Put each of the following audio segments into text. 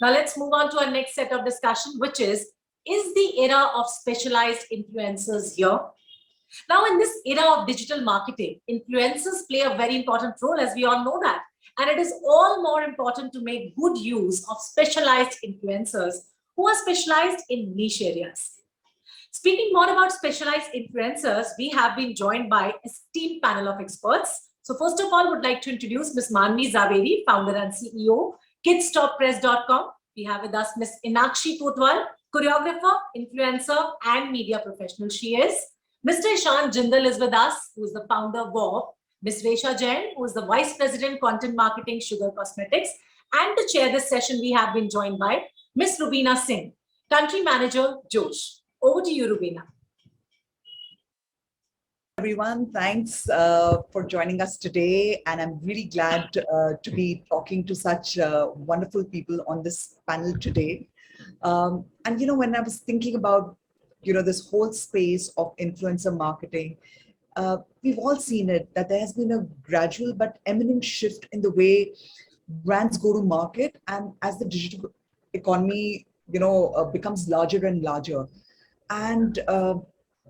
Now let's move on to our next set of discussion, which is the era of specialized influencers here? Now, in this era of digital marketing, influencers play a very important role, as we all know that. And it is all more important to make good use of specialized influencers who are specialized in niche areas. Speaking more about specialized influencers, we have been joined by an esteemed panel of experts. So first of all, would like to introduce Ms. Mansi Zaveri, founder and CEO, KidsStopPress.com. We have with us Ms. Enaakshi Kotwal, choreographer, influencer, and media professional she is. Mr. Ishan Jindal is with us, who is the founder of Wobb. Ms. Resha Jain, who is the Vice President, Content Marketing, Sugar Cosmetics. And to chair this session, we have been joined by Ms. Rubeena Singh, Country Manager, Josh. Over to you, Rubeena. Everyone, thanks for joining us today. And I'm really glad to be talking to such wonderful people on this panel today. And, when I was thinking about, this whole space of influencer marketing, we've all seen it, that there has been a gradual but eminent shift in the way brands go to market. And as the digital economy, becomes larger and larger. And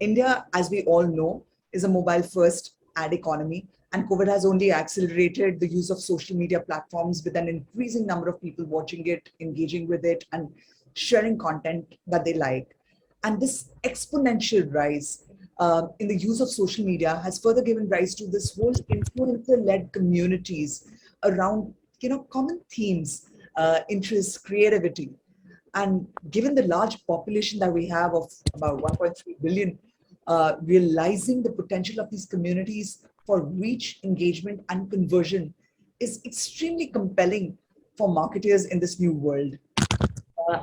India, as we all know, is a mobile-first ad economy. And COVID has only accelerated the use of social media platforms with an increasing number of people watching it, engaging with it, and sharing content that they like. And this exponential rise in the use of social media has further given rise to this whole influencer-led communities around, common themes, interests, creativity. And given the large population that we have of about 1.3 billion, realizing the potential of these communities for reach, engagement, and conversion is extremely compelling for marketers in this new world.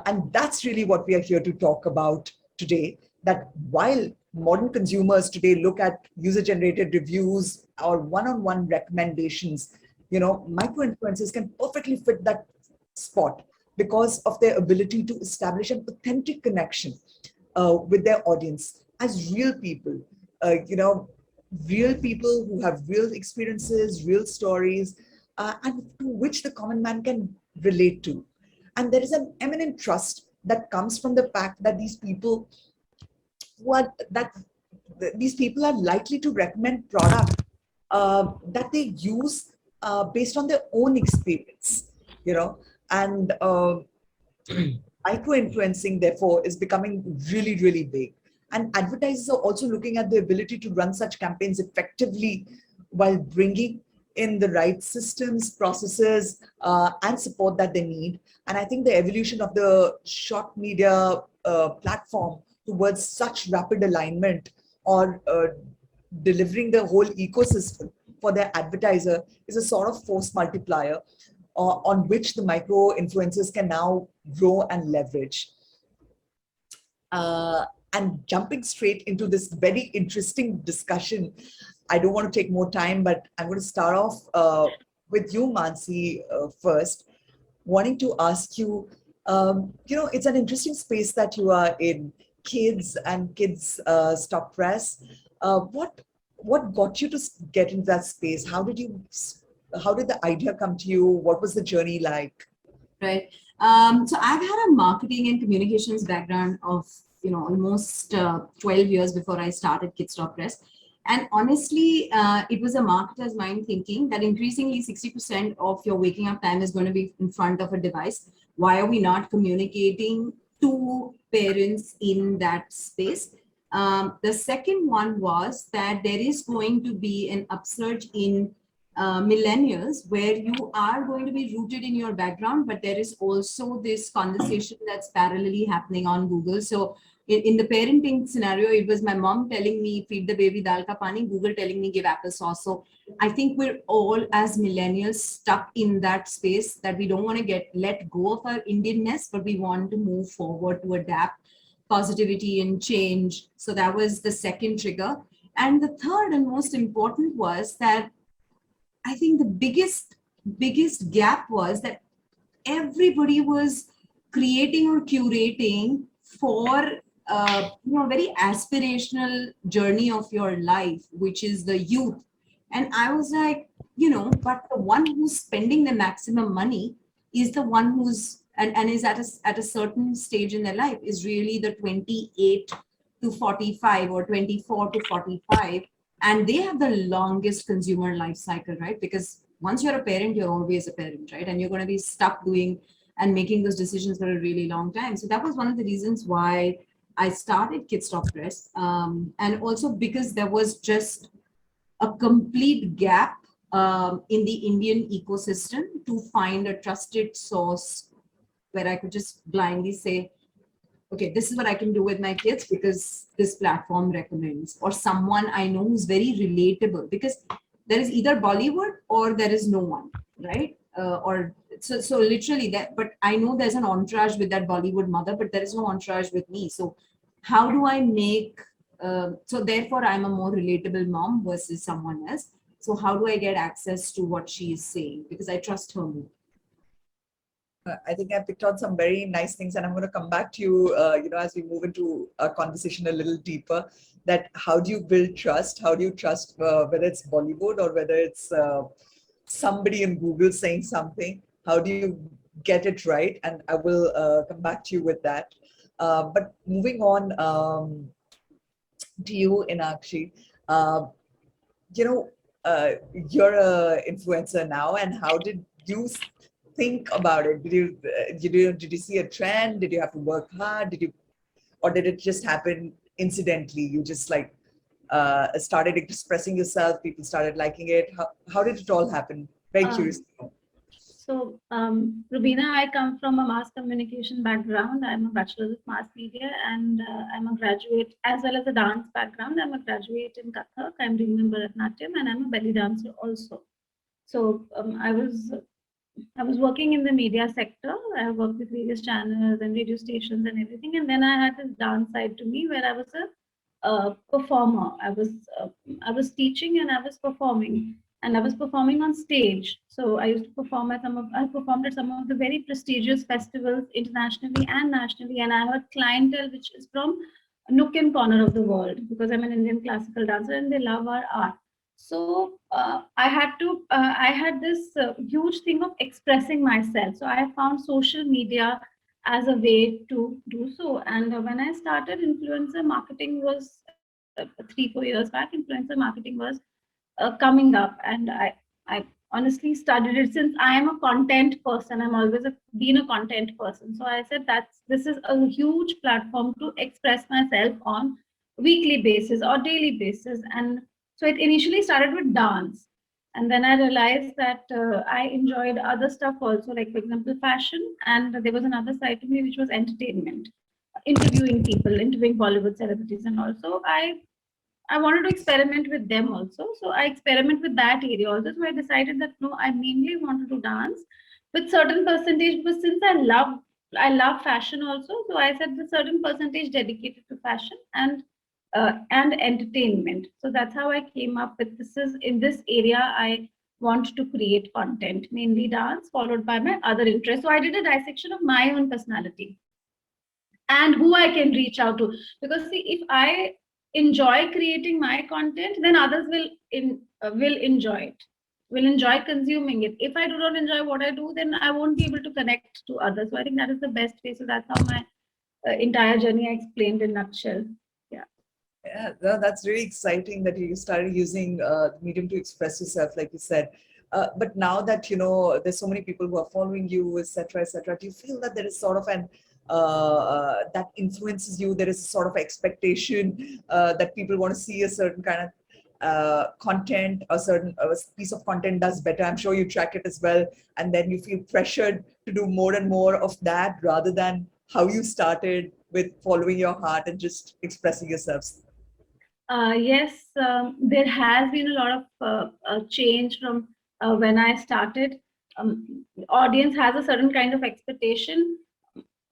And that's really what we are here to talk about today, that while modern consumers today look at user-generated reviews or one-on-one recommendations, micro-influencers can perfectly fit that spot because of their ability to establish an authentic connection with their audience as real people, real people who have real experiences, real stories, and to which the common man can relate to. And there is an eminent trust that comes from the fact that these people are likely to recommend product that they use based on their own experience, and micro-influencing, therefore, is becoming really, really big. And advertisers are also looking at the ability to run such campaigns effectively while bringing in the right systems, processes, and support that they need. And I think the evolution of the short media platform towards such rapid alignment or delivering the whole ecosystem for their advertiser is a sort of force multiplier on which the micro influencers can now grow and leverage. And jumping straight into this very interesting discussion, I don't want to take more time, but I'm going to start off with you, Mansi, first, wanting to ask you, it's an interesting space that you are in, kids and kids stop press. What got you to get into that space? How did the idea come to you? What was the journey like? Right. So I've had a marketing and communications background of almost 12 years before I started Kids Stop Press. And honestly, it was a marketer's mind thinking that increasingly 60% of your waking up time is going to be in front of a device. Why are we not communicating to parents in that space? The second one was that there is going to be an upsurge in millennials where you are going to be rooted in your background, but there is also this conversation that's parallelly happening on Google. So in the parenting scenario, it was my mom telling me, feed the baby dal ka pani, Google telling me, give applesauce. So I think we're all as millennials stuck in that space that we don't want to let go of our Indianness, but we want to move forward to adapt positivity and change. So that was the second trigger. And the third and most important was that I think the biggest gap was that everybody was creating or curating for very aspirational journey of your life, which is the youth. And I was like, but the one who's spending the maximum money is the one who's and is at a certain stage in their life is really the 28 to 45 or 24 to 45, and they have the longest consumer life cycle, right? Because once you're a parent, you're always a parent, right? And you're going to be stuck doing and making those decisions for a really long time. So that was one of the reasons why I started Kids Stop Press, and also because there was just a complete gap in the Indian ecosystem to find a trusted source where I could just blindly say, okay, this is what I can do with my kids because this platform recommends, or someone I know who's very relatable, because there is either Bollywood or there is no one, right? Or so literally that, but I know there's an entourage with that Bollywood mother, but there is no entourage with me. So how do I make, so therefore I'm a more relatable mom versus someone else. So how do I get access to what she is saying? Because I trust her more. I think I picked on some very nice things, and I'm going to come back to you, as we move into a conversation a little deeper. That how do you build trust? How do you trust whether it's Bollywood or whether it's somebody in Google saying something? How do you get it right? And I will come back to you with that. But moving on to you, Enaakshi, you know, you're a influencer now, and how did you think about it? Did you see a trend? Did you have to work hard? Or did it just happen incidentally? You just like started expressing yourself, people started liking it. How did it all happen? Very curious. So, Rubeena, I come from a mass communication background. I'm a bachelor's of mass media, and I'm a graduate as well as a dance background. I'm a graduate in Kathak. I'm doing Bharatanatyam, and I'm a belly dancer also. So, I was working in the media sector. I worked with various channels and radio stations and everything. And then I had this dance side to me where I was a performer. I was teaching and I was performing. And I was performing on stage. So I used to perform at I performed at some of the very prestigious festivals internationally and nationally. And I have a clientele which is from nook and corner of the world, because I'm an Indian classical dancer and they love our art. So I had this huge thing of expressing myself. So I found social media as a way to do so. And when I started, influencer marketing was 3-4 years back. Influencer marketing was coming up, and I honestly studied it since I am a content person. I'm always been a content person. So I said this is a huge platform to express myself on weekly basis or daily basis. And so it initially started with dance. And then I realized that I enjoyed other stuff also, like, for example, fashion. And there was another side to me, which was entertainment, interviewing people, interviewing Bollywood celebrities. And also I wanted to experiment with them also. So I experiment with that area also. So I decided that no, I mainly want to do dance with certain percentage, because since I love fashion also. So I said the certain percentage dedicated to fashion and entertainment. So that's how I came up with this. Is in this area I want to create content, mainly dance, followed by my other interests. So I did a dissection of my own personality and who I can reach out to. Because see, if I enjoy creating my content, then others will enjoy it, will enjoy consuming it. If I do not enjoy what I do, then I won't be able to connect to others. So I think that is the best way. So that's how my entire journey I explained in nutshell. Yeah, no, that's really exciting that you started using the medium to express yourself, like you said. But now that there's so many people who are following you, etc., etc., do you feel that there is sort of an that influences you? There is a sort of expectation that people want to see a certain kind of content, a certain piece of content does better. I'm sure you track it as well, and then you feel pressured to do more and more of that rather than how you started with following your heart and just expressing yourselves. Yes, there has been a lot of change from when I started. The audience has a certain kind of expectation.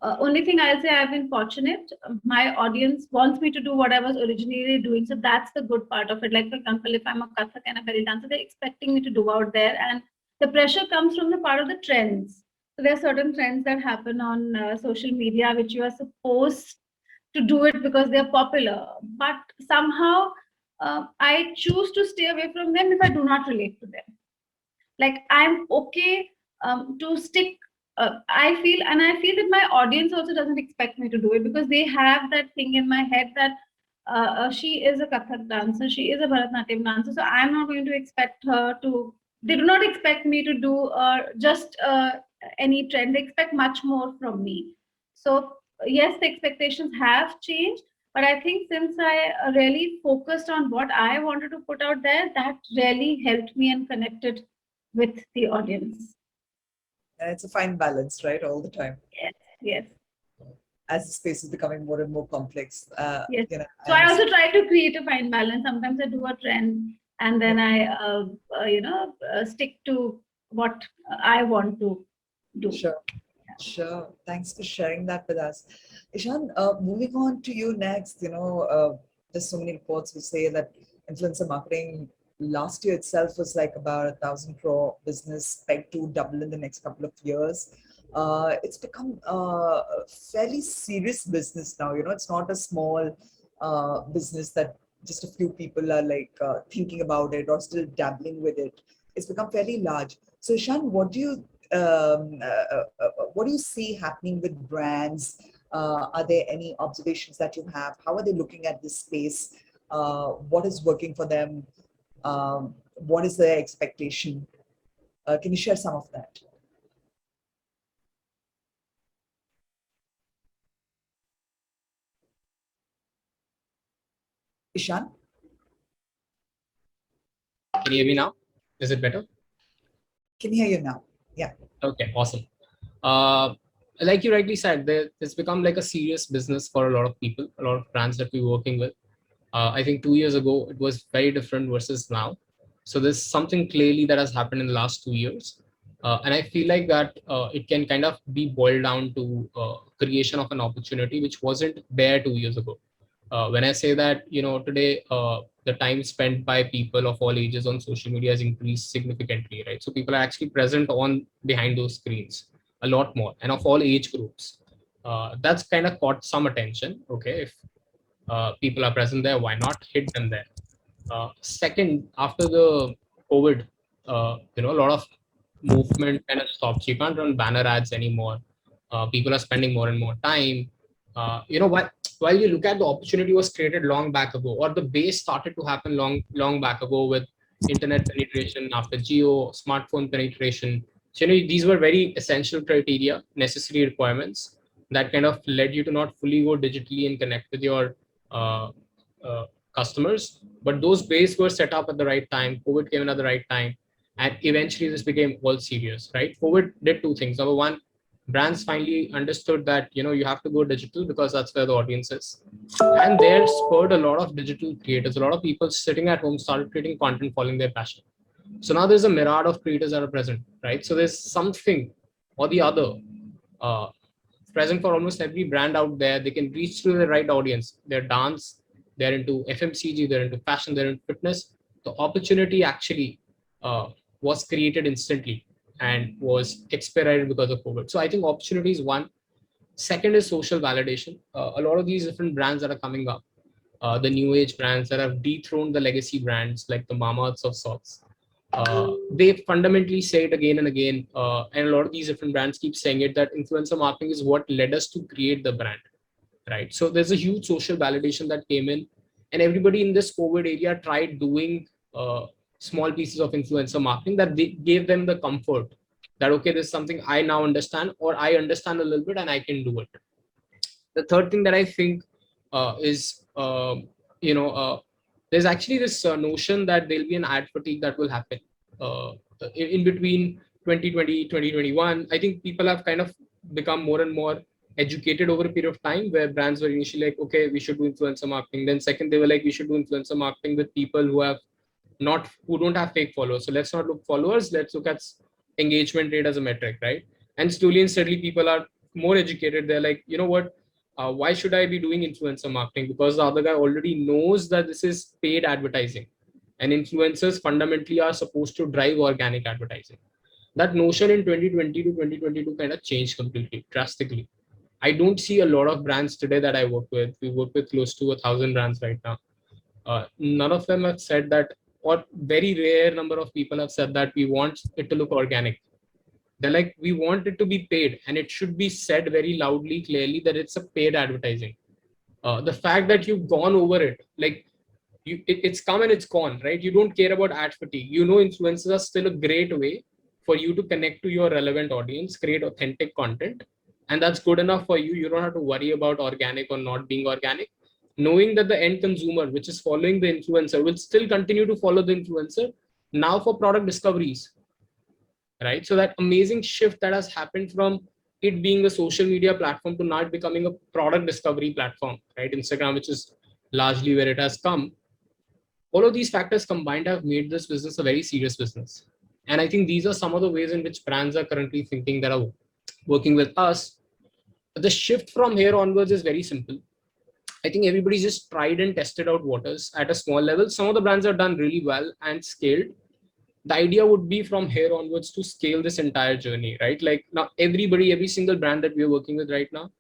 Only thing I'll say, I've been fortunate. My audience wants me to do what I was originally doing. So that's the good part of it. Like, for example, if I'm a Kathak and a belly dancer, they're expecting me to do out there. And the pressure comes from the part of the trends. So there are certain trends that happen on social media, which you are supposed to do it because they're popular. But somehow I choose to stay away from them if I do not relate to them. Like, I'm okay to stick I feel that my audience also doesn't expect me to do it, because they have that thing in my head that she is a Kathak dancer, she is a Bharatanatyam dancer, so I'm not going to expect her to. They do not expect me to do just any trend. They expect much more from me. So yes, the expectations have changed, but I think since I really focused on what I wanted to put out there, that really helped me and connected with the audience. And it's a fine balance, right? All the time. Yes, yes, As the space is becoming more and more complex. yes. You know, So I also try to create a fine balance. Sometimes I do a trend, and then I, stick to what I want to do. Sure. Sure. Thanks for sharing that with us. Ishan, moving on to you next, there's so many reports which say that influencer marketing last year itself was like about 1,000 crore business, pegged to double in the next couple of years. It's become a fairly serious business now. It's not a small business that just a few people are like thinking about it or still dabbling with it. It's become fairly large. So, Ishan, what do you see happening with brands? Are there any observations that you have? How are they looking at this space? What is working for them? What is their expectation? Can you share some of that? Ishan? Can you hear me now? Is it better? Can hear you now. Yeah. Okay, awesome. Like you rightly said, it's become like a serious business for a lot of people, a lot of brands that we're working with. I think 2 years ago, it was very different versus now. So there's something clearly that has happened in the last 2 years. And I feel like that it can kind of be boiled down to creation of an opportunity, which wasn't there 2 years ago. When I say that, today, the time spent by people of all ages on social media has increased significantly, right? So people are actually present on behind those screens a lot more, and of all age groups. That's kind of caught some attention. Okay, if people are present there, why not hit them there? Second, after the COVID, a lot of movement kind of stops. You can't run banner ads anymore. People are spending more and more time. While you look at the opportunity was created long back ago, or the base started to happen long back ago with internet penetration after geo, smartphone penetration. So, these were very essential criteria, necessary requirements that kind of led you to not fully go digitally and connect with your uh, uh, customers. But those bases were set up at the right time. COVID came in at the right time. And eventually this became all serious, right? COVID did two things. Number one, brands finally understood that, you have to go digital because that's where the audience is. And there spurred a lot of digital creators. A lot of people sitting at home started creating content following their passion. So now there's a myriad of creators that are present, right? So there's something or the other uh, present for almost every brand out there. They can reach to the right audience. They're dance, they're into FMCG, they're into fashion, they're into fitness. The opportunity actually was created instantly and was expedited because of COVID. So I think opportunity is one. Second is social validation. A lot of these different brands that are coming up, the new age brands that have dethroned the legacy brands like the Mama's of sorts. They fundamentally say it again and again, and a lot of these different brands keep saying it, that influencer marketing is what led us to create the brand, right? So there's a huge social validation that came in, and everybody in this COVID area tried doing small pieces of influencer marketing that they gave them the comfort that, okay, this is something I now understand, or I understand a little bit and I can do it. The third thing that I think is, there's actually this notion that there'll be an ad fatigue that will happen uh, in between 2020, 2021. I think people have kind of become more and more educated over a period of time, where brands were initially like, okay, we should do influencer marketing. Then second, they were like, we should do influencer marketing with people who don't have fake followers. So let's not look followers, let's look at engagement rate as a metric, right? And slowly and steadily people are more educated. They're like, you know what, why should I be doing influencer marketing? Because the other guy already knows that this is paid advertising, and influencers fundamentally are supposed to drive organic advertising. That notion in 2020 to 2022 kind of changed completely, drastically. I don't see a lot of brands today that I work with. We work with close to 1,000 brands right now. None of them have said that, or very rare number of people have said that we want it to look organic. They're like, we want it to be paid, and it should be said very loudly, clearly that it's a paid advertising. The fact that you've gone over it, like it's come and it's gone, right? You don't care about ad fatigue. Influencers are still a great way for you to connect to your relevant audience, create authentic content, and that's good enough for you. You don't have to worry about organic or not being organic. Knowing that the end consumer, which is following the influencer, will still continue to follow the influencer now for product discoveries, right? So that amazing shift that has happened from it being a social media platform to now it becoming a product discovery platform, right? Instagram, which is largely where it has come. All of these factors combined have made this business a very serious business. And I think these are some of the ways in which brands are currently thinking that are working with us. The shift from here onwards is very simple. I think everybody's just tried and tested out waters at a small level. Some of the brands have done really well and scaled. The idea would be from here onwards to scale this entire journey, right? Like now every single brand that we're working with right now,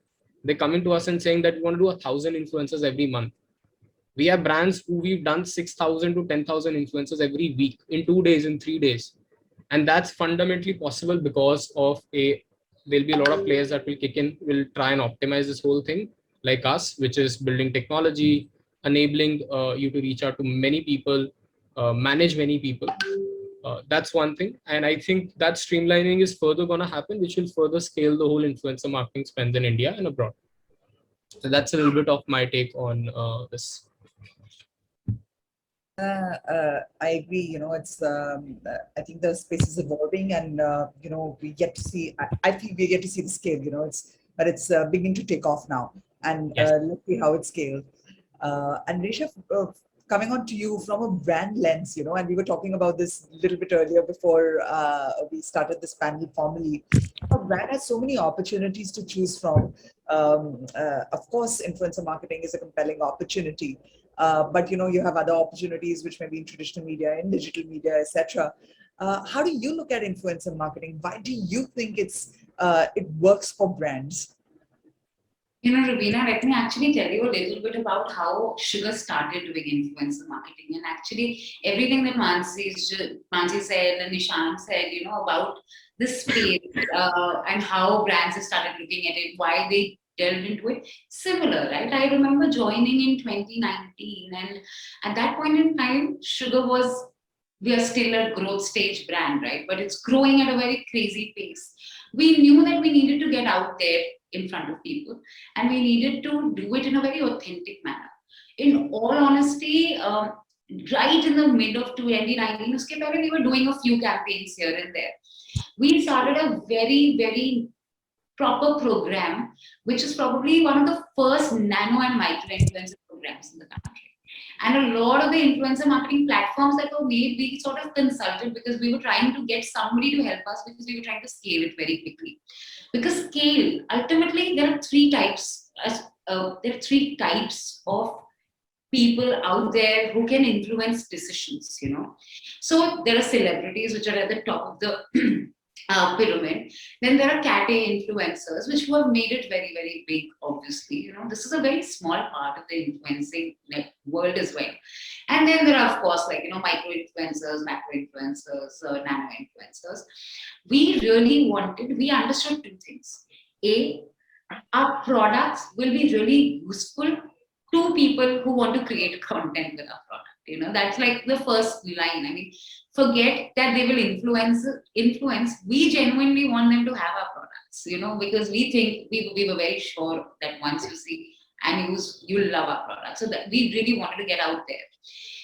they're coming to us and saying that we want to do 1,000 influencers every month. We have brands who we've done 6,000 to 10,000 influencers every week in 2 days, in 3 days. And that's fundamentally possible because of there'll be a lot of players that will kick in, will try and optimize this whole thing, like us, which is building technology, enabling you to reach out to many people, manage many people. That's one thing. And I think that streamlining is further going to happen, which will further scale the whole influencer marketing spend in India and abroad. So that's a little bit of my take on this. I agree. It's. I think the space is evolving, and we get to see. I feel we get to see the scale. It's beginning to take off now, and Yes. let's see how it scales. And Resha, coming on to you from a brand lens, and we were talking about this a little bit earlier before we started this panel formally. A brand has so many opportunities to choose from. Of course, influencer marketing is a compelling opportunity. But you have other opportunities which may be in traditional media, in digital media, etc. How do you look at influencer marketing? Why do you think it works for brands? Rubeena, let me actually tell you a little bit about how Sugar started doing influencer marketing. And actually, everything that Mansi said and Ishan said, about this space and how brands have started looking at it, why they delved into it, similar, right? I remember joining in 2019, and at that point in time, Sugar we are still a growth stage brand, right? But it's growing at a very crazy pace. We knew that we needed to get out there in front of people, and we needed to do it in a very authentic manner. In all honesty, right in the mid of 2019, we were doing a few campaigns here and there. We started a very, very proper program, which is probably one of the first nano and micro influencer programs in the country. And a lot of the influencer marketing platforms that were made, we sort of consulted because we were trying to get somebody to help us because we were trying to scale it very quickly. Because scale, ultimately, there are three types. There are three types of people out there who can influence decisions. So there are celebrities which are at the top of the pyramid. Then there are cat influencers, which have made it very, very big, obviously. This is a very small part of the influencing world as well. And then there are, of course, micro influencers, macro influencers, nano influencers. We understood two things. A, our products will be really useful to people who want to create content with our product. That's like the first line. I mean, forget that they will influence. We genuinely want them to have our products, because we think we were very sure that once you see and use, you'll love our product. So that we really wanted to get out there.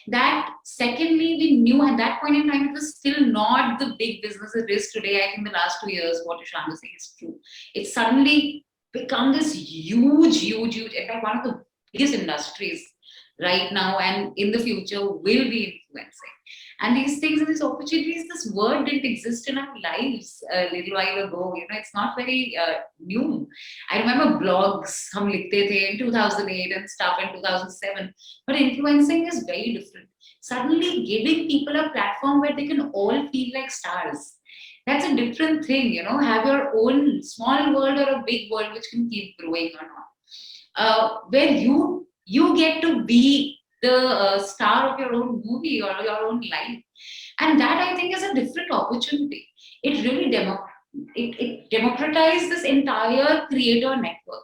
That secondly, we knew at that point in time, it was still not the big business it is today. I think the last 2 years, what Ishan was saying is true. It's suddenly become this huge, in fact, one of the biggest industries right now and in the future will be influencing. And these things and these opportunities, this word didn't exist in our lives a little while ago. It's not very new. I remember blogs, hum likhte the in 2008 and stuff in 2007. But influencing is very different. Suddenly giving people a platform where they can all feel like stars. That's a different thing, have your own small world or a big world which can keep growing or not. Where you get to be the star of your own movie or your own life. And that, I think, is a different opportunity. It really it democratized this entire creator network.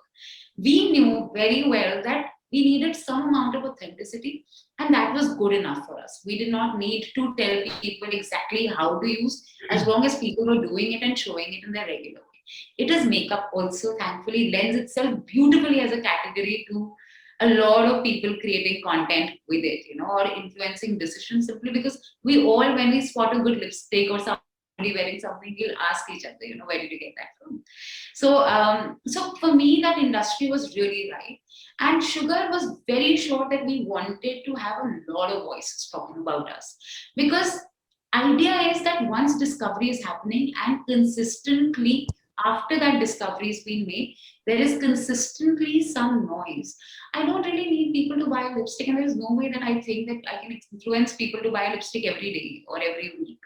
We knew very well that we needed some amount of authenticity, and that was good enough for us. We did not need to tell people exactly how to use, as long as people were doing it and showing it in their regular way. It is makeup also, thankfully, lends itself beautifully as a category to a lot of people creating content with it, or influencing decisions, simply because we all, when we spot a good lipstick or somebody wearing something, we'll ask each other, where did you get that from? So for me, that industry was really right. And Sugar was very sure that we wanted to have a lot of voices talking about us. Because idea is that once discovery is happening and consistently after that discovery has been made, there is consistently some noise. I don't really need people to buy lipstick, and there's no way that I think that I can influence people to buy lipstick every day or every week,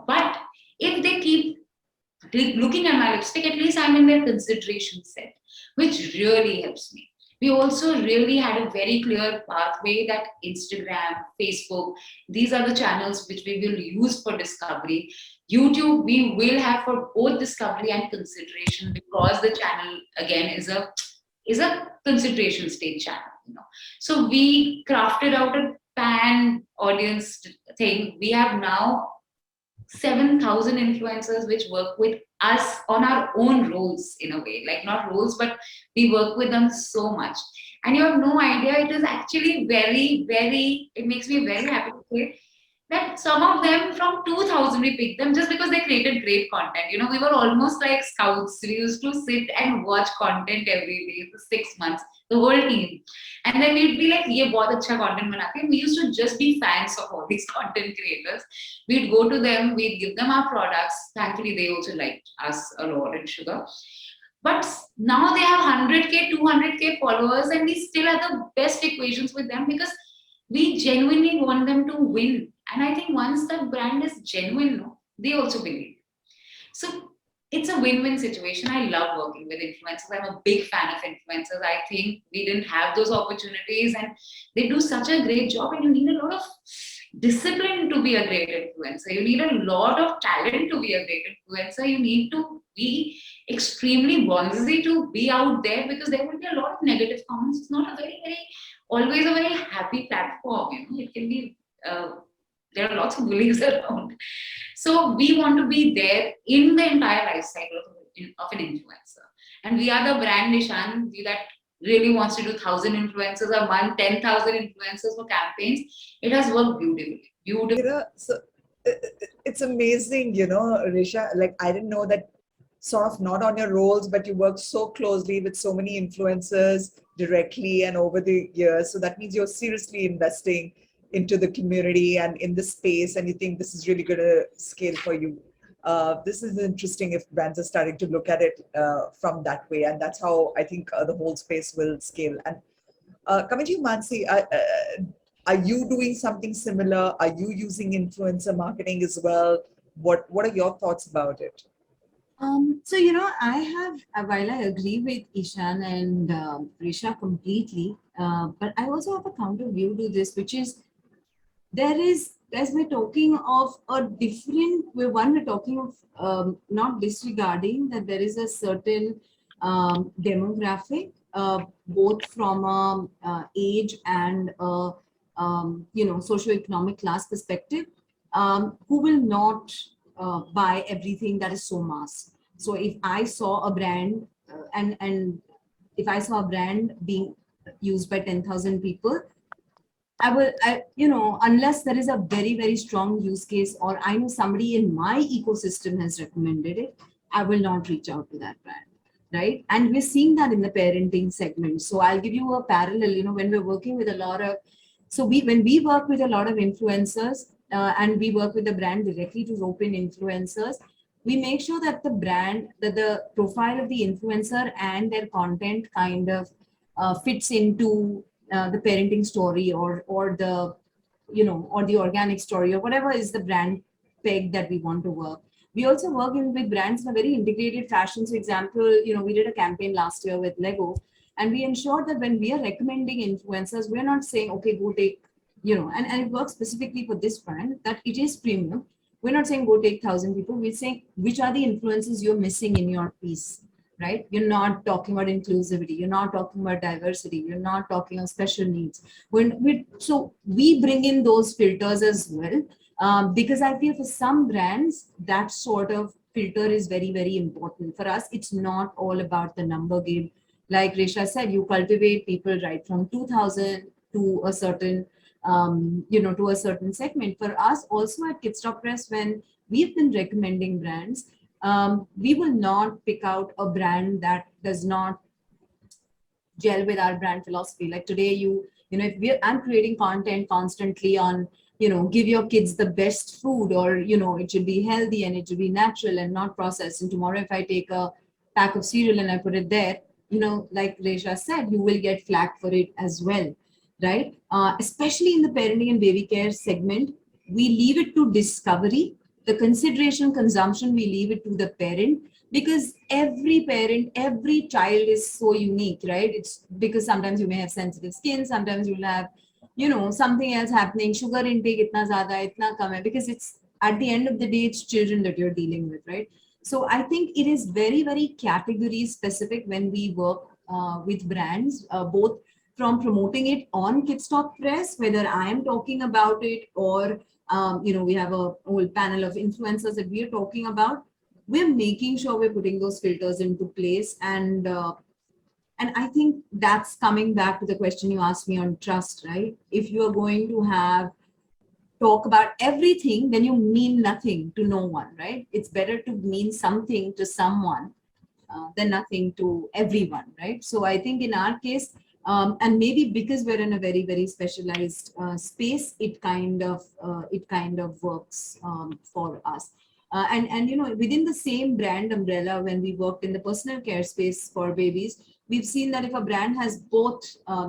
But if they keep looking at my lipstick, at least I'm in their consideration set, which really helps me. We also really had a very clear pathway that Instagram, Facebook, these are the channels which we will use for discovery. YouTube, we will have for both discovery and consideration, because the channel again is a consideration stage channel. So we crafted out a pan audience thing. We have now 7,000 influencers which work with us on our own roles, in a way, like not roles, but we work with them so much. And you have no idea, it is actually very, very, it makes me very happy to say that some of them from 2000 we picked them just because they created great content. We were almost like scouts. We used to sit and watch content every day for 6 months, the whole team. And then we'd be like, ye bahut acha content banate hain. We used to just be fans of all these content creators. We'd go to them, we'd give them our products. Thankfully, they also liked us a lot in Sugar. But now they have 100K, 200K followers, and we still have the best equations with them because we genuinely want them to win. And I think once the brand is genuine, they also believe. So it's a win-win situation. I love working with influencers. I'm a big fan of influencers. I think we didn't have those opportunities, and they do such a great job. And you need a lot of discipline to be a great influencer. You need a lot of talent to be a great influencer. You need to be extremely ballsy to be out there, because there will be a lot of negative comments. It's not a always a very happy platform. It can be, there are lots of bullies around. So we want to be there in the entire life cycle of an influencer. And we are the brand Ishan that really wants to do 1,000 influencers a month, 10,000 influencers for campaigns. It has worked beautifully. So it's amazing, Resha, like I didn't know that, sort of not on your roles, but you work so closely with so many influencers directly and over the years. So that means you're seriously investing into the community and in the space, and you think this is really going to scale for you. This is interesting if brands are starting to look at it from that way, and that's how I think the whole space will scale. And coming to you, Mansi, are you doing something similar? Are you using influencer marketing as well? What are your thoughts about it? So, I have, while I agree with Ishan and Resha completely, but I also have a counter view to this, which is there is, as we're talking of a different, we're talking of not disregarding that there is a certain demographic, both from age and socioeconomic class perspective, who will not buy everything that is so mass. So if I saw a brand and if I saw a brand being used by 10,000 people, unless there is a very, very strong use case, or I know somebody in my ecosystem has recommended it, I will not reach out to that brand, right? And we're seeing that in the parenting segment. So I'll give you a parallel, when we're working with a lot of, when we work with a lot of influencers and we work with the brand directly to rope in influencers, we make sure that the profile of the influencer and their content kind of fits into the parenting story or the organic story or whatever is the brand peg that we want to work. We also work with brands in a very integrated fashion. So example, we did a campaign last year with Lego, and we ensured that when we are recommending influencers, we're not saying, okay, go take, and it works specifically for this brand, that it is premium. we're not saying go take 1,000 people. We're saying which are the influences you're missing in your piece, right? You're not talking about inclusivity. You're not talking about diversity. You're not talking about special needs. So we bring in those filters as well, because I feel for some brands, that sort of filter is very, very important. For us, it's not all about the number game. Like Resha said, you cultivate people right from 2,000 to a certain, to a certain segment. For us also at Kidstop Press, when we've been recommending brands, we will not pick out a brand that does not gel with our brand philosophy. Like today, if I'm creating content constantly on, give your kids the best food, or, it should be healthy and it should be natural and not processed. And tomorrow, if I take a pack of cereal and I put it there, like Resha said, you will get flack for it as well, right? Especially in the parenting and baby care segment, we leave it to discovery. The consideration, consumption, we leave it to the parent, because every parent, every child is so unique, right? It's because sometimes you may have sensitive skin, sometimes you'll have, something else happening, sugar intake itna zyada hai, itna kam hai, because it's at the end of the day, it's children that you're dealing with, right? So I think it is very, very category specific when we work with brands, both from promoting it on Kidstop Press, whether I am talking about it or, we have a whole panel of influencers that we are talking about. We're making sure we're putting those filters into place. And I think that's coming back to the question you asked me on trust, right? If you are going to talk about everything, then you mean nothing to no one, right? It's better to mean something to someone than nothing to everyone, right? So I think in our case, and maybe because we're in a very, very specialized space, it kind of works for us. And within the same brand umbrella, when we worked in the personal care space for babies, we've seen that if a brand has both,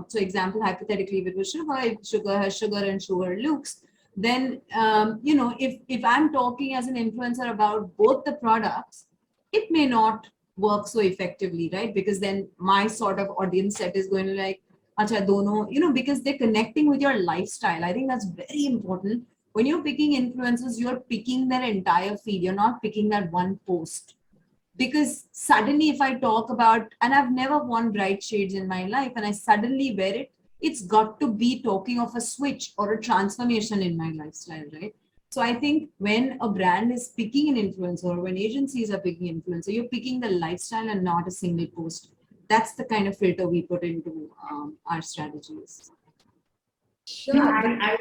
so example, hypothetically, if it was sugar has sugar and sugar looks, then, if I'm talking as an influencer about both the products, it may not work so effectively, right? Because then my sort of audience set is going to like, acha dono, because they're connecting with your lifestyle. I think that's very important. When you're picking influencers, you're picking their entire feed. You're not picking that one post. Because suddenly if I talk about, and I've never worn bright shades in my life, and I suddenly wear it, it's got to be talking of a switch or a transformation in my lifestyle, right? So I think when a brand is picking an influencer, or when agencies are picking influencer, you're picking the lifestyle and not a single post. That's the kind of filter we put into our strategies. Sure. I'll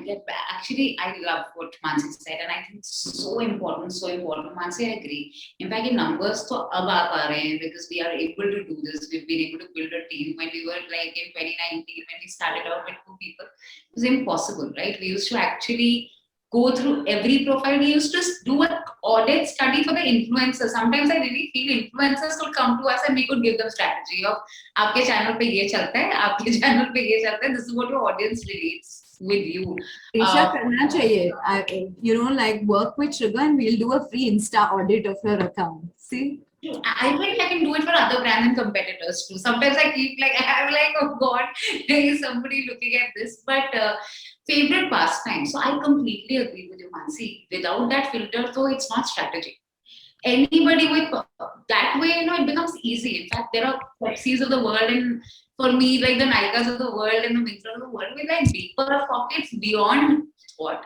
get back. Actually, I love what Mansi said, and I think it's so important, so important. Mansi, I agree. In fact, in numbers, to ab aa pa rahe hain, because we are able to do this. We've been able to build a team. When we were like in 2019, when we started out with 2 people, it was impossible, right? We used to actually go through every profile. We used to do an audit study for the influencers. Sometimes I really feel influencers could come to us and we could give them strategy of, aapke channel pe ye chalta hai, aapke channel pe ye chalta hai. This is what your audience relates with you. Resha, karna chahiye. Like work with Sugar and we'll do a free Insta audit of your account. See? I think I can do it for other brands and competitors too. Sometimes I keep I'm like, oh God, there is somebody looking at this. But favorite pastime. So I completely agree with you, Mansi. Without that filter, though, it's not strategy. Anybody with that way, it becomes easy. In fact, there are Pepsis of the world, and for me, like the Nikas of the world and the Mintras of the world, with like deeper pockets beyond what.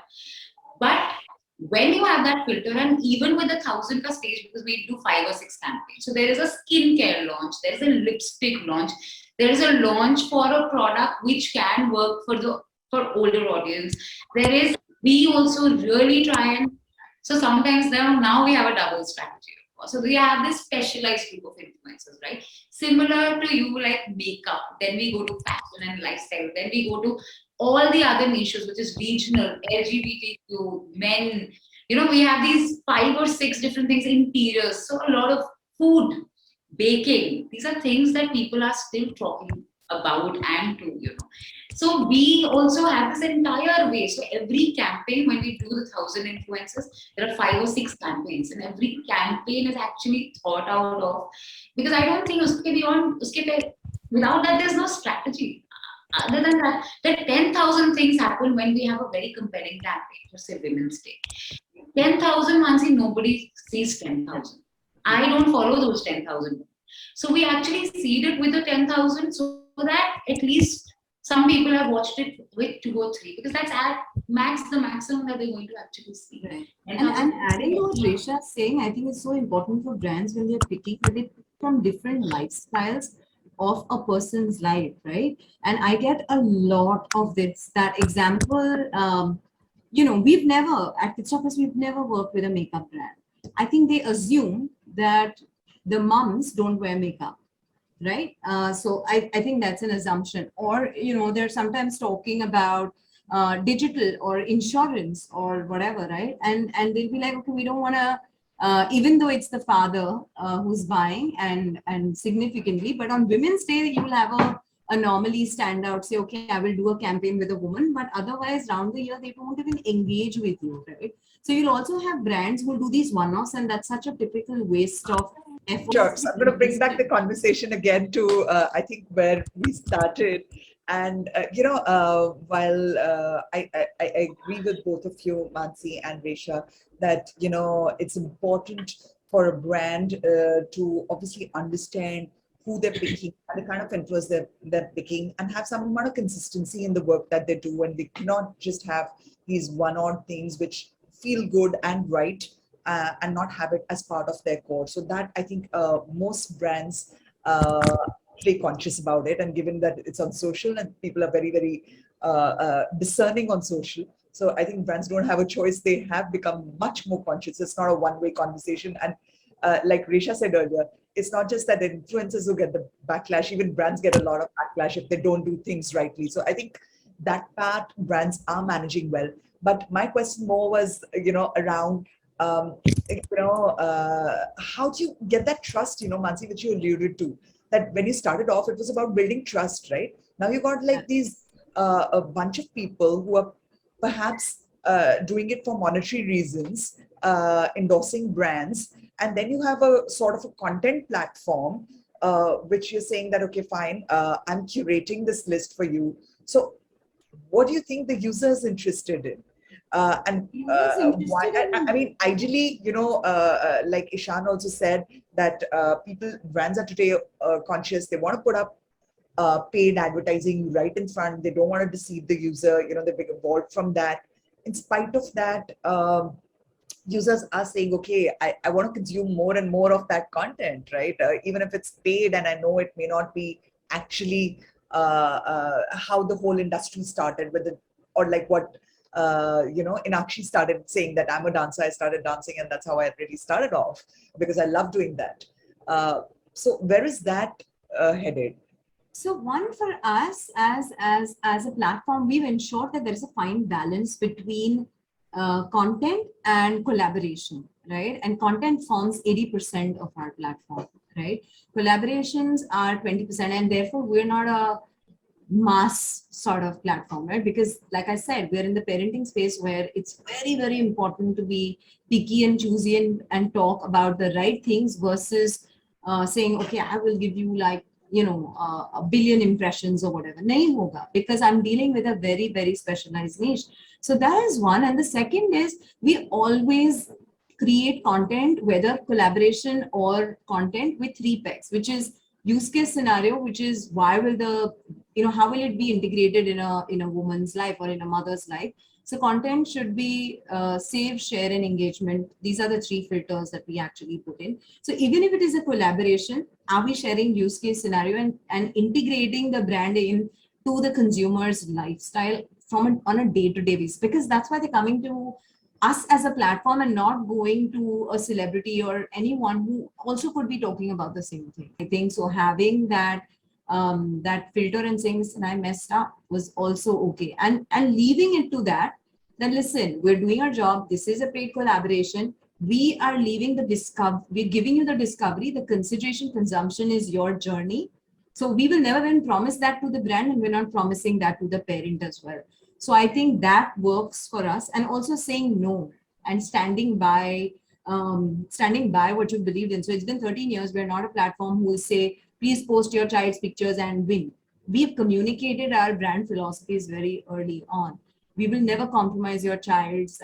But when you have that filter, and even with the 1,000 ka stage, because we do 5 or 6 campaigns, so there is a skincare launch, there is a lipstick launch, there is a launch for a product which can work for older audience. We also really try and, so sometimes now we have a double strategy. So we have this specialized group of influencers, right? Similar to you, like makeup, then we go to fashion and lifestyle, then we go to all the other niches, which is regional, LGBTQ, men. We have these 5 or 6 different things, interiors. So a lot of food, baking. These are things that people are still talking about and to, So we also have this entire way. So every campaign, when we do the 1,000 influencers, there are 5 or 6 campaigns, and every campaign is actually thought out of, because I don't think without that, there's no strategy. Other than that, 10,000 things happen when we have a very compelling campaign for, say, Women's Day. 10,000, Mansi, nobody sees 10,000. I don't follow those 10,000. So we actually seed it with the 10,000 so that at least some people have watched it with 2 or 3, because that's at max the maximum that they're going to actually see. Right. 10,000. And adding to what Resha is saying, I think it's so important for brands when they're picking, that they pick from different lifestyles of a person's life, right? And I get a lot of this. That example, we've never at Kitchopus, we've never worked with a makeup brand. I think they assume that the moms don't wear makeup, right? So I think that's an assumption. Or, they're sometimes talking about digital or insurance or whatever, right? And they'll be like, okay, we don't want to, even though it's the father who's buying and significantly, but on Women's Day, you will have a normally stand out, say, okay, I will do a campaign with a woman, but otherwise, round the year, they don't even engage with you, right? So you'll also have brands who do these one-offs, and that's such a typical waste of effort. Sure. So I'm going to bring back the conversation again to, I think, where we started. And, while I agree with both of you, Mansi and Resha, that, it's important for a brand to obviously understand who they're picking and the kind of influence they're picking, and have some amount of consistency in the work that they do. And they cannot just have these one-odd things which feel good and right, and not have it as part of their core. So that, I think, most brands very conscious about it. And given that it's on social and people are very, very discerning on social, so I think brands don't have a choice. They have become much more conscious. It's not a one-way conversation. And like Resha said earlier, it's not just that the influencers who get the backlash, even brands get a lot of backlash if they don't do things rightly. So I think that part brands are managing well. But my question more was, around, how do you get that trust, Mansi, which you alluded to, that when you started off, it was about building trust, right? Now you got like these, a bunch of people who are perhaps doing it for monetary reasons, endorsing brands. And then you have a sort of a content platform, which you're saying that, okay, fine, I'm curating this list for you. So what do you think the user is interested in? And why? I mean, ideally, like Ishan also said, that brands are today conscious. They want to put up paid advertising right in front. They don't want to deceive the user. They've evolved from that. In spite of that, users are saying, okay, I want to consume more and more of that content, right? Even if it's paid, and I know it may not be actually how the whole industry started with it, or like what Enaakshi started saying, that I'm a dancer, I started dancing, and that's how I really started off, because I love doing that. So where is that headed? So one, for us as a platform, we've ensured that there is a fine balance between content and collaboration, right? And content forms 80% of our platform, right? Collaborations are 20%, and therefore we're not a mass sort of platform, right? Because like I said, we're in the parenting space where it's very, very important to be picky and choosy and talk about the right things versus saying, okay, I will give you like, a billion impressions or whatever. Nahi hoga, because I'm dealing with a very, very specialized niche. So that is one. And the second is, we always create content, whether collaboration or content, with 3 pegs, which is use case scenario, which is why will how will it be integrated in a woman's life or in a mother's life. So content should be save, share, and engagement. These are the 3 filters that we actually put in. So even if it is a collaboration, are we sharing use case scenario and integrating the brand in to the consumer's lifestyle on a day-to-day basis? Because that's why they're coming to us as a platform and not going to a celebrity or anyone who also could be talking about the same thing. I think so having that filter and saying, listen, I messed up, was also okay. And leaving it to that, listen, we're doing our job. This is a paid collaboration. We are leaving the we're giving you the discovery. The consideration, consumption is your journey. So we will never even promise that to the brand, and we're not promising that to the parent as well. So I think that works for us. And also saying no and standing by what you believed in. So it's been 13 years. We're not a platform who will say, please post your child's pictures and win. We've communicated our brand philosophies very early on. We will never compromise your child's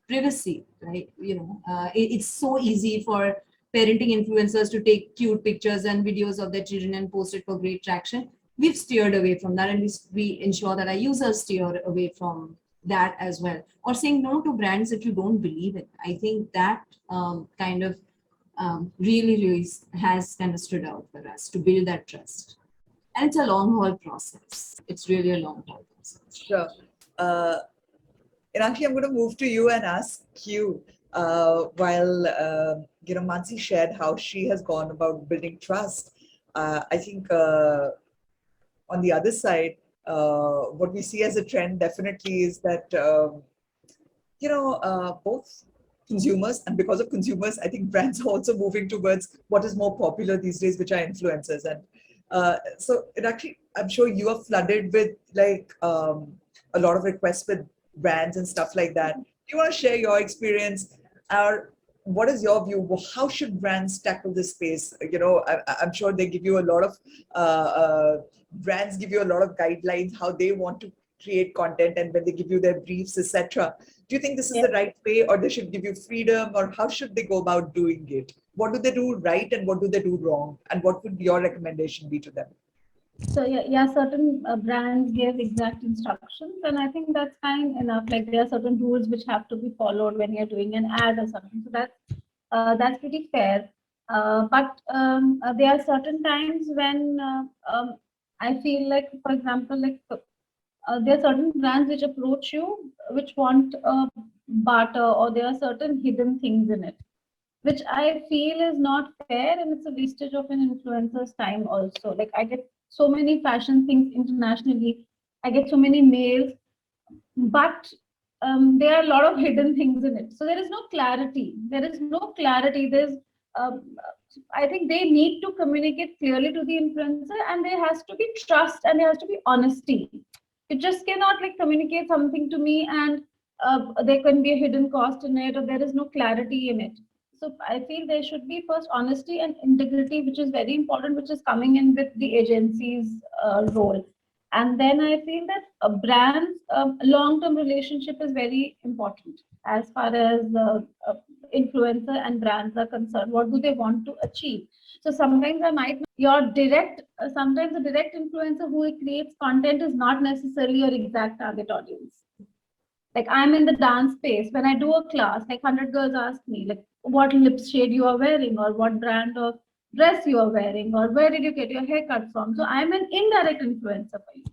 privacy, right? It's so easy for parenting influencers to take cute pictures and videos of their children and post it for great traction. We've steered away from that, and we ensure that our users steer away from that as well. Or saying no to brands that you don't believe in. I think that kind of really has kind of stood out for us to build that trust. And it's a long haul process. It's really a long haul process. Sure. Enaakshi, I'm going to move to you and ask you, while Mansi shared how she has gone about building trust. I think on the other side, what we see as a trend definitely is that both consumers, and because of consumers, I think brands are also moving towards what is more popular these days, which are influencers. And so it actually, I'm sure you are flooded with a lot of requests with brands and stuff like that. Do you want to share your experience, or what is your view? How should brands tackle this space? I'm sure they give you a lot of brands give you a lot of guidelines how they want to create content, and when they give you their briefs, etc. Do you think this is the right way, or they should give you freedom, or how should they go about doing it? What do they do right and what do they do wrong, and what would your recommendation be to them? So certain brands give exact instructions, and I think that's fine enough. Like there are certain rules which have to be followed when you're doing an ad or something. So that's pretty fair. But there are certain times when I feel like, for example, there are certain brands which approach you, which want barter, or there are certain hidden things in it, which I feel is not fair, and it's a wastage of an influencer's time also. Like I get so many fashion things internationally, I get so many mails, but there are a lot of hidden things in it. So there is no clarity. There's, I think they need to communicate clearly to the influencer, and there has to be trust and there has to be honesty. You just cannot communicate something to me and there can be a hidden cost in it, or there is no clarity in it. So I feel there should be first honesty and integrity, which is very important, which is coming in with the agency's role. And then I feel that a brand's long-term relationship is very important as far as influencer and brands are concerned. What do they want to achieve? So sometimes sometimes a direct influencer who creates content is not necessarily your exact target audience. Like I'm in the dance space. When I do a class, 100 girls ask me what lip shade you are wearing, or what brand of dress you are wearing, or where did you get your haircut from. So I'm an indirect influencer for you.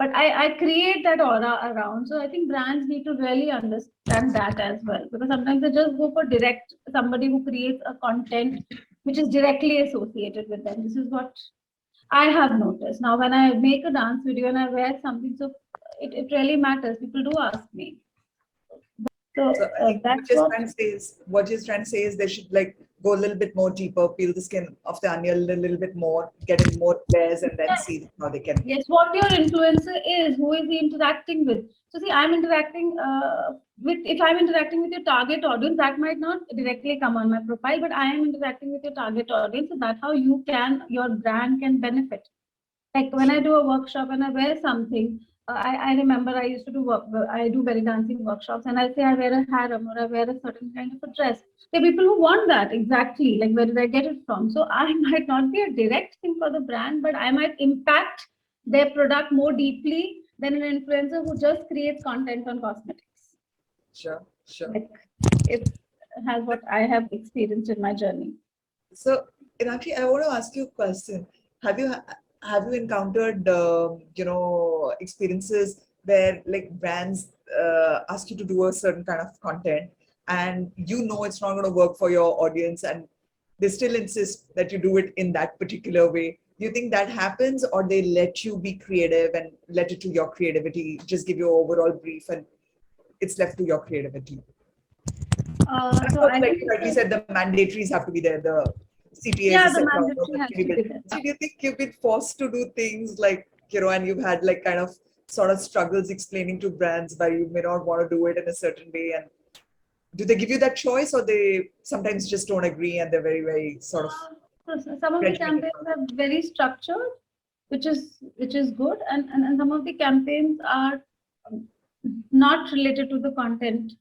But I create that aura around. So I think brands need to really understand that as well, because sometimes they just go for direct, somebody who creates a content which is directly associated with them. This is what I have noticed. Now, when I make a dance video and I wear something, so it really matters. People do ask me. So I think what you're trying to say is they should go a little bit more deeper, peel the skin of the onion a little bit more, get in more layers, and then see how they can. Yes, what your influencer is, who is he interacting with? So see, I'm interacting if I'm interacting with your target audience, that might not directly come on my profile, but I am interacting with your target audience, so that's how your brand can benefit. Like when I do a workshop and I wear something, I remember I used to do belly dancing workshops, and I say I wear a harem or I wear a certain kind of a dress. There are people who want that exactly, where did I get it from? So I might not be a direct thing for the brand, but I might impact their product more deeply than an influencer who just creates content on cosmetics. Sure. It has what I have experienced in my journey. So, Enaakshi, I want to ask you a question. Have you encountered experiences where brands ask you to do a certain kind of content, and it's not going to work for your audience, and they still insist that you do it in that particular way? Do you think that happens, or they let you be creative and let it to your creativity, just give you an overall brief and it's left to your creativity? So I think, like you said, the mandatories have to be there, the CPAs, yeah, the mandatory has to be there. So do you think you've been forced to do things and you've had kind of sort of struggles explaining to brands why you may not want to do it in a certain way? And do they give you that choice, or they sometimes just don't agree and they're very, very sort of... So some of the campaigns are very structured, which is good, and some of the campaigns are not related to the content,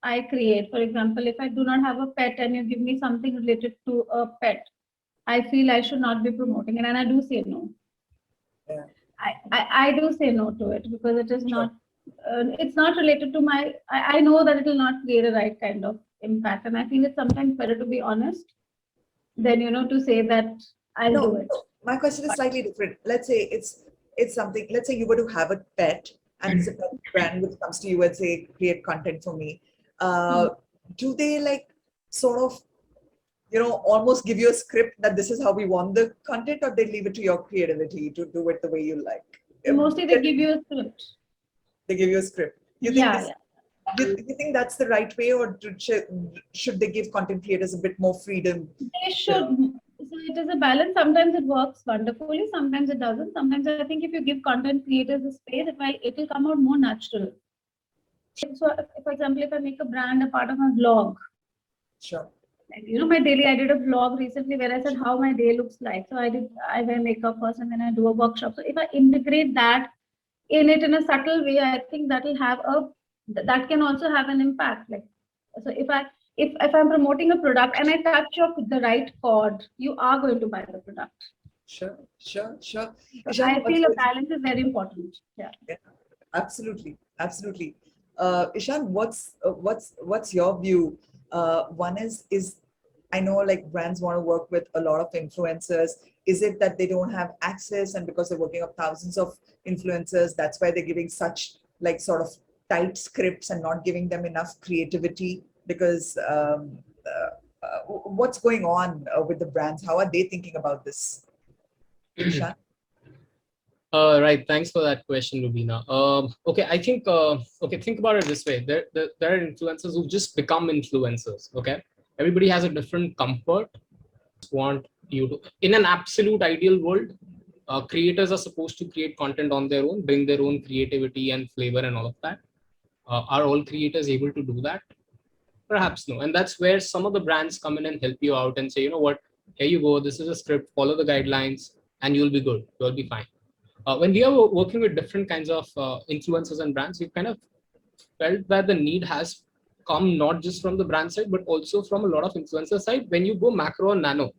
I create. For example, if I do not have a pet and you give me something related to a pet, I feel I should not be promoting it, and I do say no. Yeah. I do say no to it because it is Sure. not, it's not related to my, I know that it will not create a right kind of impact. And I feel it's sometimes better to be honest than, to say that I'll No, do it. my question is slightly different. Let's say it's something, let's say you were to have a pet and it's a pet brand which comes to you and say, create content for me. Do they like sort of, almost give you a script that this is how we want the content, or they leave it to your creativity to do it the way you like? Mostly they give you a script. They give you a script. You think Yeah, this, yeah. you think that's the right way, or should they give content creators a bit more freedom? They should. So it is a balance. Sometimes it works wonderfully, sometimes it doesn't. Sometimes I think if you give content creators a space, it will come out more natural. So, for example, if I make a brand a part of my vlog, Sure. like, I did a vlog recently where I said how my day looks like. So I wear makeup first and then I do a workshop. So if I integrate that in a subtle way, I think that can also have an impact. Like, so if I'm promoting a product and I touch the right chord, you are going to buy the product. Sure. So Ishan, I feel a balance is very important. Yeah. Absolutely. Ishan, what's your view? One is I know like brands want to work with a lot of influencers. Is it that they don't have access, and because they're working up thousands of influencers, that's why they're giving such like sort of tight scripts and not giving them enough creativity? Because what's going on with the brands? How are they thinking about this? Ishan? Right. Thanks for that question, Rubeena. Okay, I think, think about it this way. There are influencers who just become influencers. Okay. Everybody has a different comfort. Want you to, in an absolute ideal world, creators are supposed to create content on their own, bring their own creativity and flavor and all of that. Are all creators able to do that? Perhaps no. And that's where some of the brands come in and help you out and say, you know what, here you go. This is a script, follow the guidelines and you'll be good. You'll be fine. When we are working with different kinds of influencers and brands, we've kind of felt that the need has come not just from the brand side, but also from a lot of influencer side. When you go macro or nano,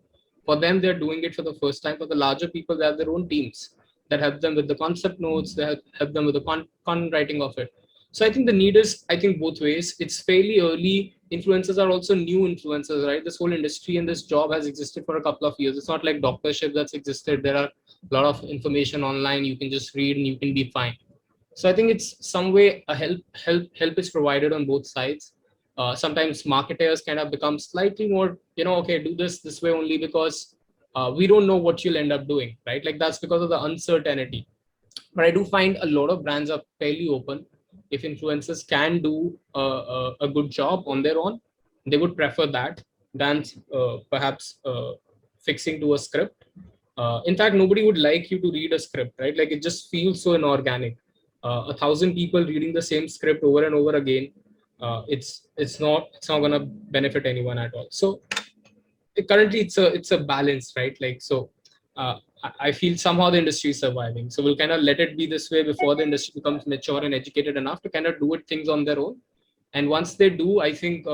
for them, they're doing it for the first time. For the larger people, they have their own teams that help them with the concept notes, they help them with the con writing of it. So I think the need is, I think, both ways. It's fairly early. Influencers are also new influencers, right? This whole industry and this job has existed for a couple of years. It's not like doctorship that's existed. There are a lot of information online. You can just read and you can be fine. So I think it's some way a help is provided on both sides. Sometimes marketers kind of become slightly more, okay, do this way only because we don't know what you'll end up doing, right? Like that's because of the uncertainty. But I do find a lot of brands are fairly open. If influencers can do a good job on their own, they would prefer that than perhaps fixing to a script. In fact, nobody would like you to read a script, right? Like it just feels so inorganic. 1,000 people reading the same script over and over again, it's not gonna benefit anyone at all. So currently it's a balance, right? Like so. I feel somehow the industry is surviving. So we'll kind of let it be this way before the industry becomes mature and educated enough to kind of do it things on their own. And once they do, I think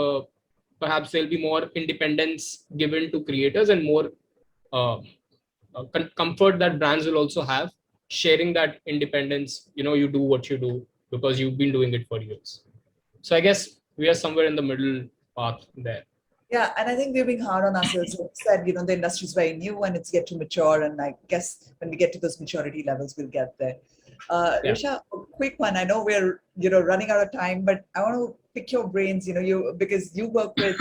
perhaps there'll be more independence given to creators and more comfort that brands will also have sharing that independence. You do what you do because you've been doing it for years. So I guess we are somewhere in the middle path there. Yeah, and I think we're being hard on ourselves. Like I said, the industry is very new and it's yet to mature. And I guess when we get to those maturity levels, we'll get there. Yeah. Resha, a quick one. I know we're running out of time, but I want to pick your brains. Because you work with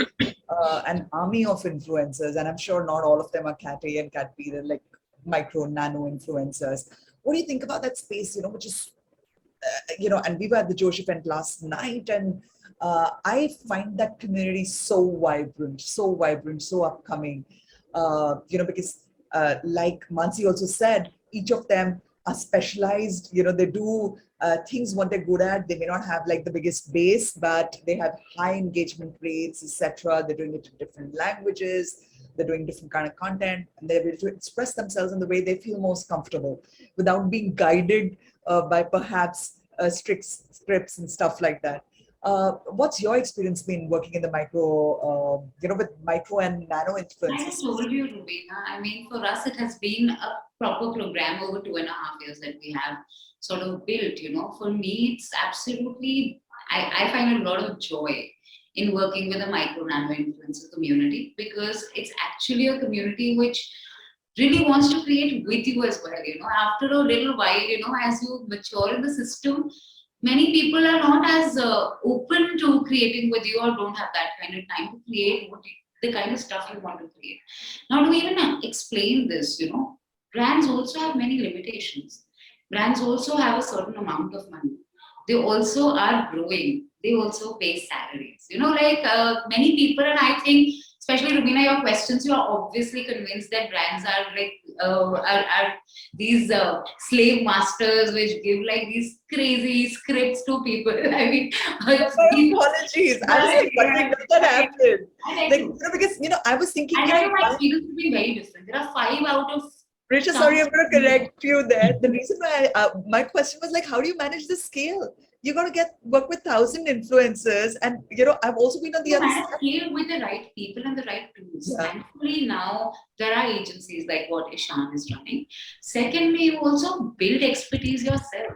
an army of influencers, and I'm sure not all of them are Cat A and Cat B. They're like micro, nano influencers. What do you think about that space? Which is, and we were at the Josh event last night, and I find that community so vibrant, so upcoming. Because like Mansi also said, each of them are specialized. They do things what they're good at. They may not have like the biggest base, but they have high engagement rates, etc. They're doing it in different languages. They're doing different kind of content, and they're able to express themselves in the way they feel most comfortable without being guided by perhaps strict scripts and stuff like that. What's your experience been working in the micro, with micro and nano I influencers? just told you, Rubeena. I mean, for us, it has been a proper program over 2.5 years that we have sort of built. For me, it's absolutely, I find a lot of joy in working with the micro nano influencer community, because it's actually a community which really wants to create with you as well. After a little while, as you mature in the system, many people are not as open to creating with you, or don't have that kind of time to create the kind of stuff you want to create. Now, to even explain this, brands also have many limitations. Brands also have a certain amount of money. They also are growing. They also pay salaries. Many people, and I think, especially Rubeena, your questions, you are obviously convinced that brands are like are these slave masters which give like these crazy scripts to people. I mean, My apologies. I was like, wondering when that happened. I Like, because I was thinking, tell you, my experience has been very different. There are 5 out of Resha, sorry, I'm going to correct you there. The reason why my question was like, how do you manage the scale? You got to work with 1,000 influencers, and I've also been on the other side. Scale with the right people and the right tools. Yeah. Thankfully, now there are agencies like what Ishan is running. Secondly, you also build expertise yourself.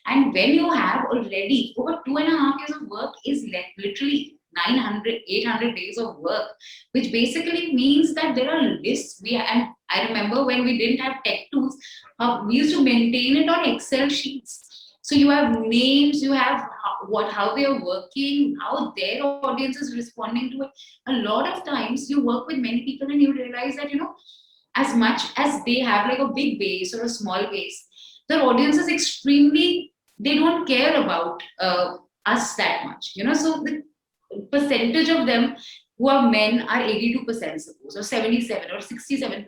And when you have already over 2.5 years of work is literally 900, 800 days of work, which basically means that there are lists. And I remember when we didn't have tech tools, we used to maintain it on Excel sheets. So you have names, you have how they are working, how their audience is responding to it. A lot of times you work with many people and you realize that, as much as they have like a big base or a small base, their audience is they don't care about us that much. So the percentage of them who are men are 82%, suppose, or 77 or 67%.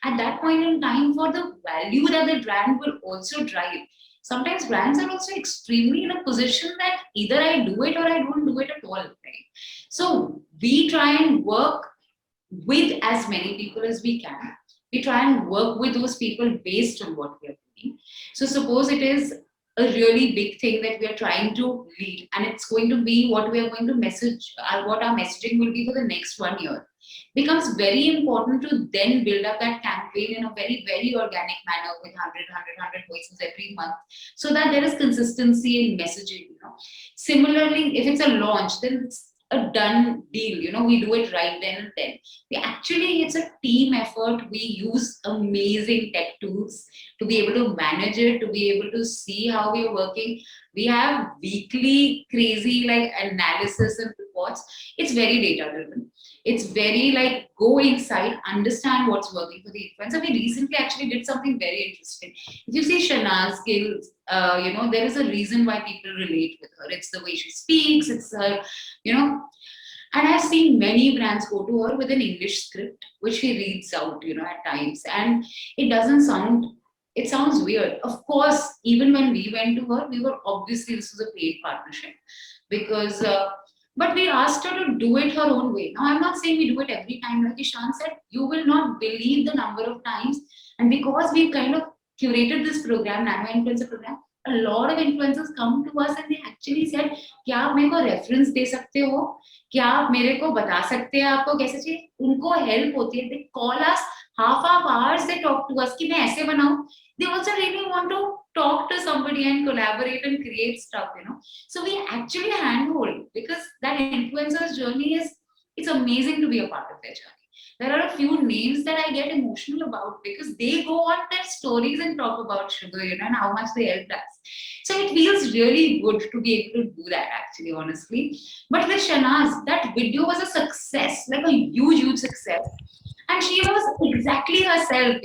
At that point in time, for the value that the brand will also drive, sometimes brands are also extremely in a position that either I do it or I don't do it at all. Right? So we try and work with as many people as we can. We try and work with those people based on what we are doing. So suppose it is a really big thing that we are trying to lead, and it's going to be what we are going to message, what our messaging will be for the next 1 year. Becomes very important to then build up that campaign in a very, very organic manner with 100 voices every month, so that there is consistency in messaging. Similarly, if it's a launch, then it's a done deal. We do it right then and then. It's a team effort. We use amazing tech tools to be able to manage it, to be able to see how we are working. We have weekly crazy like analysis and reports. It's very data driven. It's very like go inside, understand what's working for the influencer. We recently actually did something very interesting. If you see Shana's skills, there is a reason why people relate with her. It's the way she speaks. It's her, and I've seen many brands go to her with an English script, which she reads out, at times, and it sounds weird. Of course, even when we went to her, this was a paid partnership, because but we asked her to do it her own way. Now, I'm not saying we do it every time. Like Ishan said, you will not believe the number of times. And because we've kind of curated this program, Nano Influencer program, a lot of influencers come to us and they actually said, क्या आप मेरे को reference दे सकते हो? क्या आप मेरे को बता सकते हैं आपको कैसे चाहिए? उनको help होती है. They call us half hours. They talk to us कि मैं ऐसे बनाऊं. They also really want to talk to somebody and collaborate and create stuff. So we actually handhold, because that influencer's journey it's amazing to be a part of their journey. There are a few names that I get emotional about, because they go on their stories and talk about sugar, and how much they helped us. So it feels really good to be able to do that, actually, honestly. But with Shanaz, that video was a success, like a huge, huge success. And she was exactly herself,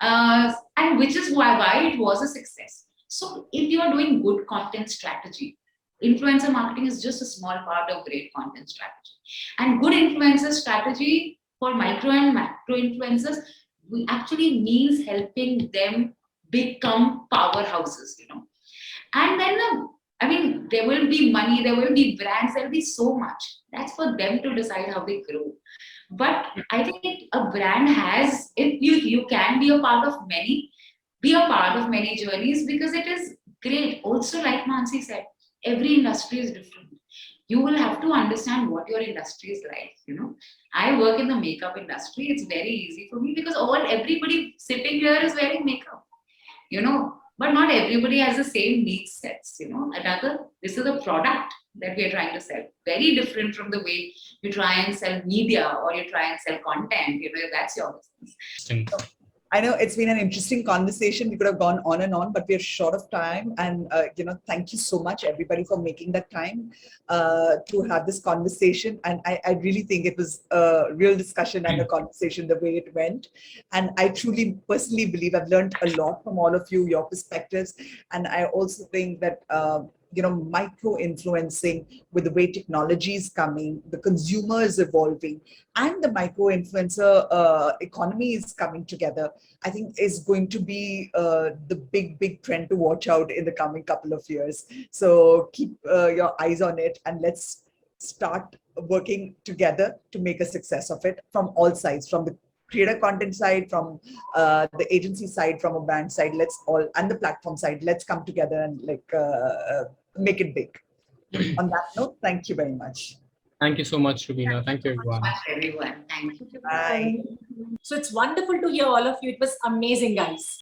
and which is why it was a success. So if you are doing good content strategy, influencer marketing is just a small part of great content strategy. And good influencer strategy for micro and macro influencers actually means helping them become powerhouses, And then, there will be money, there will be brands, there will be so much. That's for them to decide how they grow. But I think a brand has, if you can be a part of many journeys, because it is great. Also, like Mansi said, every industry is different. You will have to understand what your industry is like. I work in the makeup industry. It's very easy for me because everybody sitting here is wearing makeup. But not everybody has the same needs sets. This is a product that we are trying to sell. Very different from the way you try and sell media or you try and sell content. That's your business. Interesting. I know it's been an interesting conversation. We could have gone on and on, but we're short of time. And, thank you so much, everybody, for making that time to have this conversation. And I really think it was a real discussion and a conversation the way it went. And I truly, personally believe I've learned a lot from all of you, your perspectives. And I also think that, micro-influencing with the way technology is coming, the consumer is evolving, and the micro-influencer economy is coming together, I think is going to be the big trend to watch out in the coming couple of years. So keep your eyes on it, and let's start working together to make a success of it from all sides, from the creator content side, from the agency side, from a brand side, and the platform side, let's come together and make it big. On that note, thank you very much. Thank you so much, Rubeena. Thank you, everyone. Everyone. Thank you. Bye. So it's wonderful to hear all of you. It was amazing, guys.